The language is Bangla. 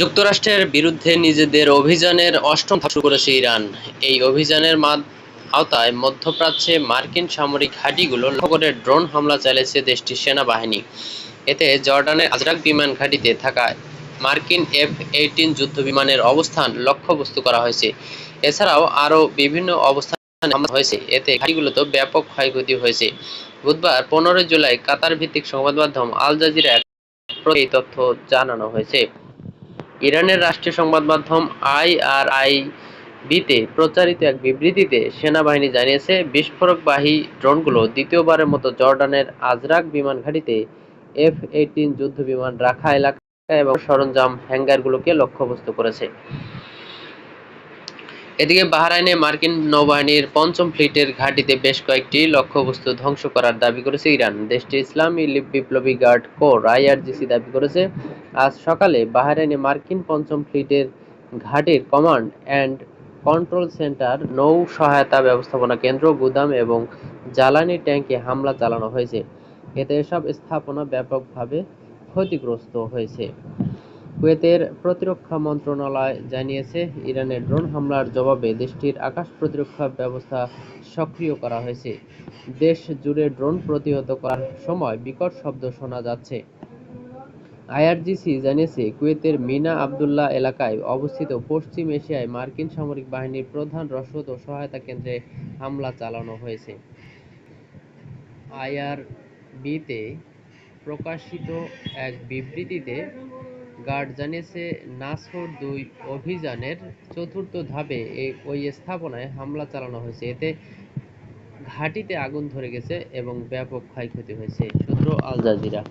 যুক্তরাষ্ট্রের বিরুদ্ধে নিজেদের অভিযানের অষ্টম ধাপ শুরু করেছে ইরান। এই অভিযানের আওতায় মধ্যপ্রাচ্যে মার্কিন সামরিক ঘাঁটিগুলো লক্ষ্য করে ড্রোন হামলা চালিয়েছে দেশটির সেনাবাহিনী। এতে জর্ডানের আজরাক বিমান ঘাঁটিতে থাকা মার্কিন F-18 যুদ্ধবিমানের অবস্থান লক্ষ্যবস্তু করা হয়েছে। এছাড়াও আরও বিভিন্ন অবস্থানে হামলা হয়েছে, এতে ঘাঁটিগুলোতে ব্যাপক ক্ষয়ক্ষতি হয়েছে। বুধবার 15 জুলাই কাতার ভিত্তিক সংবাদ মাধ্যম আল জাজিরা এই তথ্য জানানো হয়েছে। ইরানের রাষ্ট্রীয় সংবাদ মাধ্যম IRIB-তে প্রচারিত এক বিবৃতিতে সেনাবাহিনী জানিয়েছে, বিস্ফোরকবাহী ড্রোনগুলো দ্বিতীয়বারের মতো জর্ডানের আজরাক বিমান ঘাঁটিতে F-18 যুদ্ধবিমান রাখা এলাকা এবং সরঞ্জাম হ্যাঙ্গারগুলোকে লক্ষ্যবস্তু করেছে। এদিকে বাহরাইনে মার্কিন নৌবাহিনীর পঞ্চম ফ্লিটের ঘাঁটিতে বেশ কয়েকটি লক্ষ্যবস্তু ধ্বংস করার দাবি করেছে ইরান। দেশটির ইসলামী বিপ্লবী গার্ড কোর IRGC দাবি করেছে, আজ সকালে বাহরাইনে মার্কিন পঞ্চম ফ্লিটের ঘাঁটির কমান্ড অ্যান্ড কন্ট্রোল সেন্টার, নৌ সহায়তা ব্যবস্থাপনা কেন্দ্র, গুদাম এবং জ্বালানি ট্যাঙ্কে হামলা চালানো হয়েছে। এতে এসব স্থাপনা ব্যাপকভাবে ক্ষতিগ্রস্ত হয়েছে। কুয়েতের প্রতিরক্ষা মন্ত্রণালয় জানিয়েছে, ইরানের ড্রোন হামলার জবাবে দেশটির আকাশ প্রতিরক্ষা ব্যবস্থা সক্রিয় করা হয়েছে। দেশ জুড়ে ড্রোন প্রতিহত করার সময় বিকট শব্দ শোনা যাচ্ছে। IRGC জানিয়েছে, কুয়েতের মিনা আবদুল্লাহ এলাকায় অবস্থিত পশ্চিম এশিয়ায় মার্কিন সামরিক বাহিনীর প্রধান রসদ ও সহায়তা কেন্দ্রে হামলা চালানো হয়েছে। IRB-তে প্রকাশিত এক বিবৃতিতে গার্ড জানিয়েছে, নাসর-2 অভিযানের চতুর্থ ধাপে ওই স্থাপনায় হামলা চালানো হয়েছে। এতে ঘাঁটিতে আগুন ধরে গেছে এবং ব্যাপক ক্ষয়ক্ষতি হয়েছে। সূত্র আল জাজিরা।